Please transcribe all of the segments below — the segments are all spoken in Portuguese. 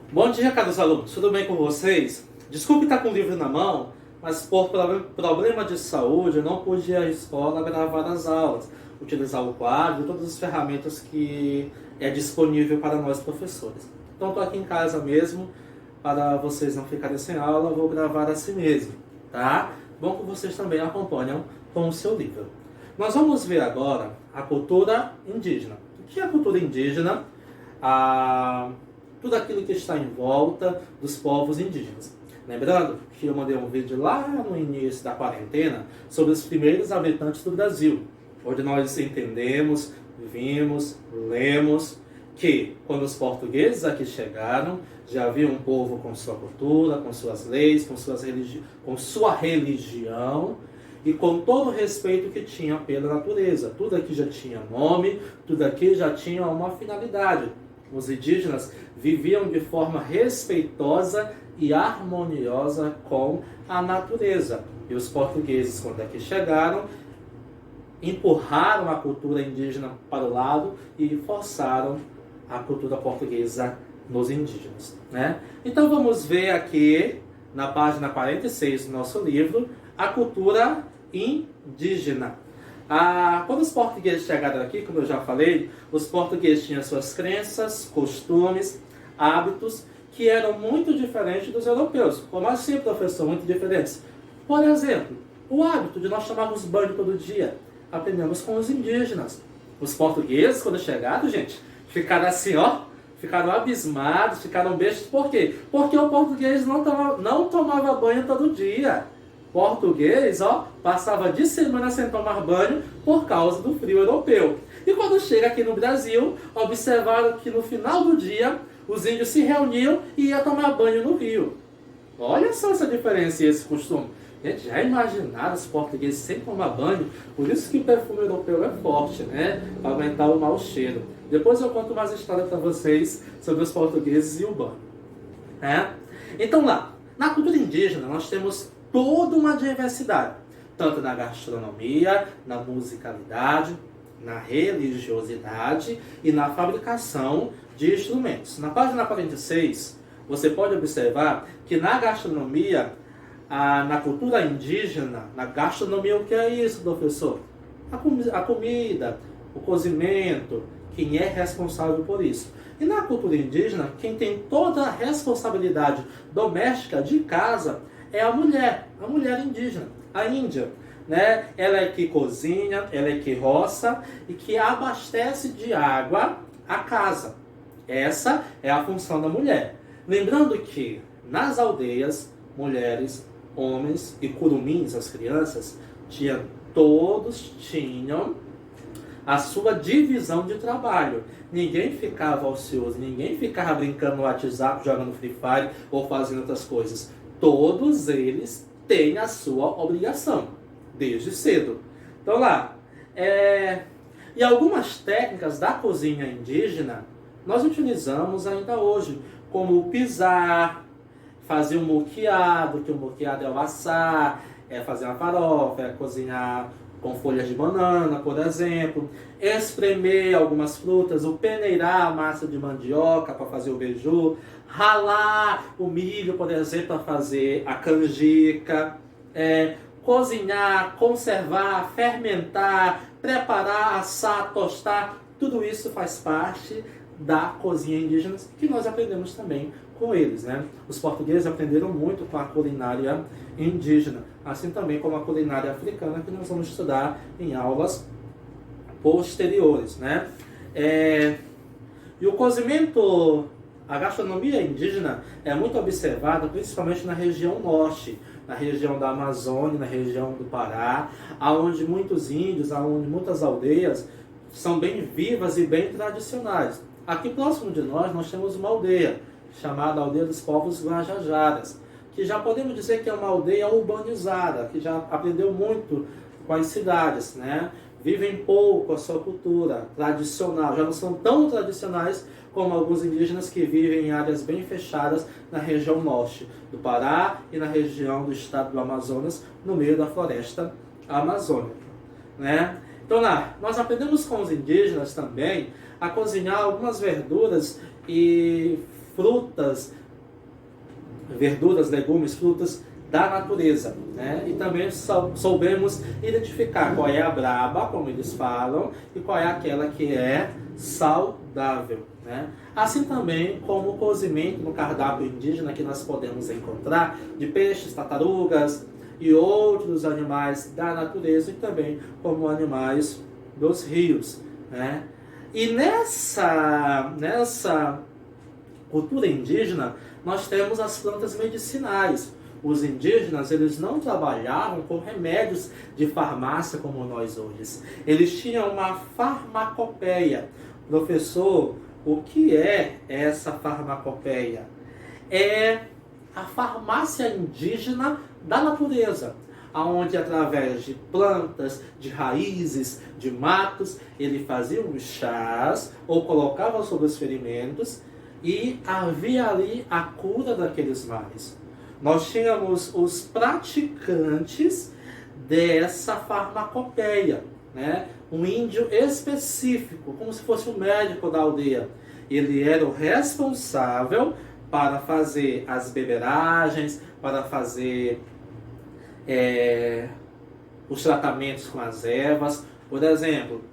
Bom dia, caros alunos. Tudo bem com vocês? Desculpe estar com o livro na mão, mas por problema de saúde eu não pude ir à escola gravar as aulas, utilizar o quadro e todas as ferramentas que é disponível para nós professores. Então estou aqui em casa mesmo, para vocês não ficarem sem aula, eu vou gravar assim mesmo, tá? Bom que vocês também acompanham com o seu livro. Nós vamos ver agora a cultura indígena. O que é a cultura indígena? Tudo aquilo que está em volta dos povos indígenas. Lembrando que eu mandei um vídeo lá no início da quarentena sobre os primeiros habitantes do Brasil, onde nós entendemos, vimos, lemos que quando os portugueses aqui chegaram, já havia um povo com sua cultura, com suas leis, com sua religião e com todo o respeito que tinha pela natureza. Tudo aqui já tinha nome, tudo aqui já tinha uma finalidade. Os indígenas viviam de forma respeitosa e harmoniosa com a natureza. E os portugueses, quando aqui chegaram, empurraram a cultura indígena para o lado e forçaram a cultura portuguesa nos indígenas, né? Então vamos ver aqui, na página 46 do nosso livro, a cultura indígena. Quando os portugueses chegaram aqui, como eu já falei, os portugueses tinham suas crenças, costumes, hábitos que eram muito diferentes dos europeus. Como assim, professor? Muito diferentes. Por exemplo, o hábito de nós tomarmos banho todo dia. Aprendemos com os indígenas. Os portugueses, quando chegaram, gente, ficaram assim, ó, ficaram abismados, ficaram bestos. Por quê? Porque o português não tomava banho todo dia. Português, ó, passava de semana sem tomar banho por causa do frio europeu. E quando chega aqui no Brasil, observaram que no final do dia os índios se reuniam e iam tomar banho no rio. Olha só essa diferença e esse costume. Gente, já imaginaram os portugueses sem tomar banho? Por isso que o perfume europeu é forte, né? Para aguentar o mau cheiro. Depois eu conto mais história para vocês sobre os portugueses e o banho, né? Então lá, na cultura indígena nós temos toda uma diversidade, tanto na gastronomia, na musicalidade, na religiosidade e na fabricação de instrumentos. Na página 46, você pode observar que na gastronomia, na cultura indígena, na gastronomia, o que é isso, professor? A comida, o cozimento, quem é responsável por isso. E na cultura indígena, quem tem toda a responsabilidade doméstica de casa é a mulher indígena, a índia, né? Ela é que cozinha, ela é que roça e que abastece de água a casa. Essa é a função da mulher. Lembrando que nas aldeias, mulheres, homens e curumins, as crianças, todos tinham a sua divisão de trabalho. Ninguém ficava ocioso, ninguém ficava brincando no WhatsApp, jogando Free Fire ou fazendo outras coisas. Todos eles têm a sua obrigação, desde cedo. Então lá, e algumas técnicas da cozinha indígena nós utilizamos ainda hoje, como o pisar, fazer um moqueado, que o moqueado é o assar, é fazer uma farofa, é cozinhar com folhas de banana, por exemplo, espremer algumas frutas, o peneirar a massa de mandioca para fazer o beiju, ralar o milho, por exemplo, para fazer a canjica, cozinhar, conservar, fermentar, preparar, assar, tostar, tudo isso faz parte da cozinha indígena que nós aprendemos também com eles, né? Os portugueses aprenderam muito com a culinária indígena, assim também como a culinária africana, que nós vamos estudar em aulas posteriores, né? E o cozimento, a gastronomia indígena é muito observada principalmente na região norte, na região da Amazônia, na região do Pará, onde muitos índios, onde muitas aldeias são bem vivas e bem tradicionais. Aqui próximo de nós temos uma aldeia, chamada Aldeia dos Povos Guajajaras, que já podemos dizer que é uma aldeia urbanizada, que já aprendeu muito com as cidades, né? Vivem pouco a sua cultura tradicional, já não são tão tradicionais como alguns indígenas que vivem em áreas bem fechadas na região norte do Pará e na região do estado do Amazonas, no meio da floresta amazônica, né? Então lá, nós aprendemos com os indígenas também a cozinhar algumas verduras e frutas, verduras, legumes, frutas da natureza, né? E também soubemos identificar qual é a braba, como eles falam, e qual é aquela que é saudável, né? Assim também como o cozimento no cardápio indígena que nós podemos encontrar de peixes, tartarugas e outros animais da natureza e também como animais dos rios, né? E nessa cultura indígena nós temos as plantas medicinais. Os indígenas, eles não trabalhavam com remédios de farmácia como nós hoje. Eles tinham uma farmacopeia. Professor, o que é essa farmacopeia? É a farmácia indígena da natureza, onde através de plantas, de raízes, de matos, ele fazia os chás ou colocava sobre os ferimentos e havia ali a cura daqueles males. Nós tínhamos os praticantes dessa farmacopeia, né? Um índio específico, como se fosse um médico da aldeia. Ele era o responsável para fazer as beberagens, para fazer os tratamentos com as ervas. Por exemplo,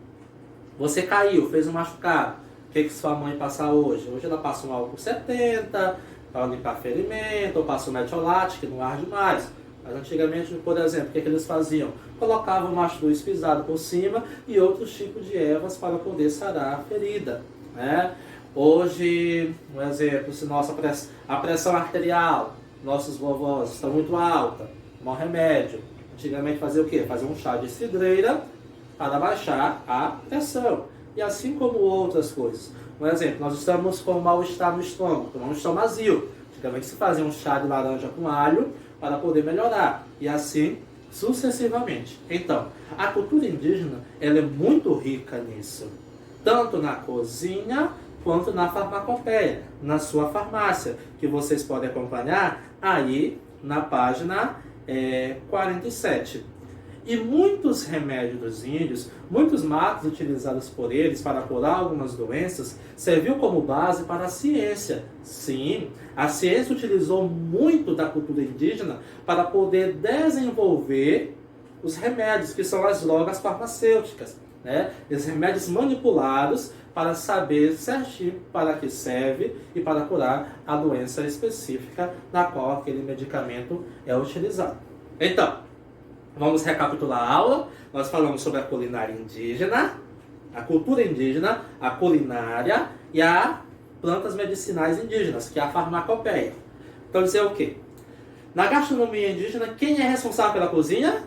você caiu, fez um machucado. O que sua mãe passa hoje? Hoje ela passa um álcool 70 para limpar ferimento, ou passa um metiolate, que não arde mais. Mas antigamente, por exemplo, o que eles faziam? Colocavam o macho dois pisado por cima e outros tipos de ervas para poder sarar a ferida, né? Hoje, um exemplo, se a pressão arterial, nossos vovós está muito alta, tomar remédio. Antigamente fazia o quê? Fazia um chá de cidreira para baixar a pressão. E assim como outras coisas. Um exemplo, nós estamos com mal-estar no estômago, tomamos estomazil. Antigamente se fazia um chá de laranja com alho para poder melhorar. E assim sucessivamente. Então, a cultura indígena ela é muito rica nisso. Tanto na cozinha quanto na farmacopeia, na sua farmácia, que vocês podem acompanhar aí na página 47. E muitos remédios dos índios, muitos matos utilizados por eles para curar algumas doenças, serviu como base para a ciência. Sim, a ciência utilizou muito da cultura indígena para poder desenvolver os remédios, que são as drogas farmacêuticas, né? Esses remédios manipulados para saber certinho para que serve e para curar a doença específica na qual aquele medicamento é utilizado. Então, vamos recapitular a aula. Nós falamos sobre a culinária indígena, a cultura indígena, a culinária e as plantas medicinais indígenas, que é a farmacopeia. Então, dizer o quê? Na gastronomia indígena, quem é responsável pela cozinha?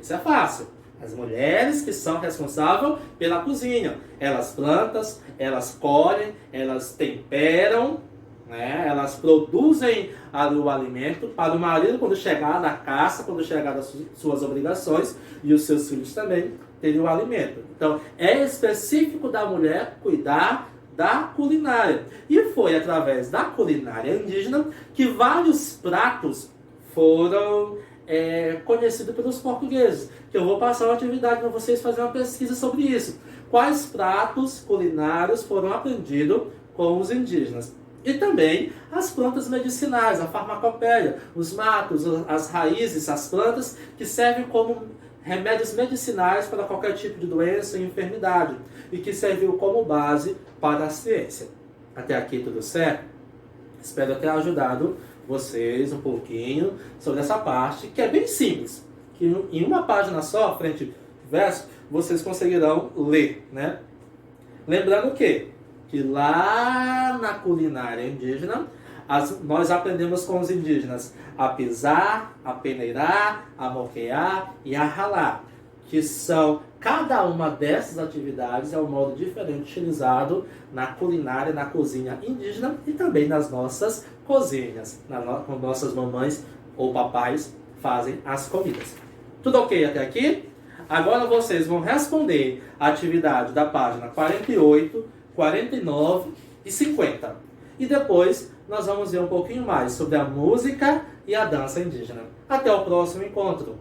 Isso é fácil. As mulheres que são responsáveis pela cozinha. Elas plantam, elas colhem, elas temperam, né? Elas produzem o alimento para o marido quando chegar da caça, quando chegar das suas obrigações, e os seus filhos também terem o alimento. Então, é específico da mulher cuidar da culinária. E foi através da culinária indígena que vários pratos foram conhecidos pelos portugueses. Que eu vou passar uma atividade para vocês fazerem uma pesquisa sobre isso. Quais pratos culinários foram aprendidos com os indígenas? E também as plantas medicinais, a farmacopeia, os matos, as raízes, as plantas que servem como remédios medicinais para qualquer tipo de doença e enfermidade e que serviu como base para a ciência. Até aqui tudo certo? Espero ter ajudado vocês um pouquinho sobre essa parte que é bem simples, que em uma página só, frente e verso, vocês conseguirão ler, né? Lembrando que lá na culinária indígena, nós aprendemos com os indígenas a pisar, a peneirar, a moquear e a ralar, que são, cada uma dessas atividades é um modo diferente utilizado na culinária, na cozinha indígena e também nas nossas cozinhas, quando nossas mamães ou papais fazem as comidas. Tudo ok até aqui? Agora vocês vão responder a atividade da página 48, 49 e 50. E depois nós vamos ver um pouquinho mais sobre a música e a dança indígena. Até o próximo encontro!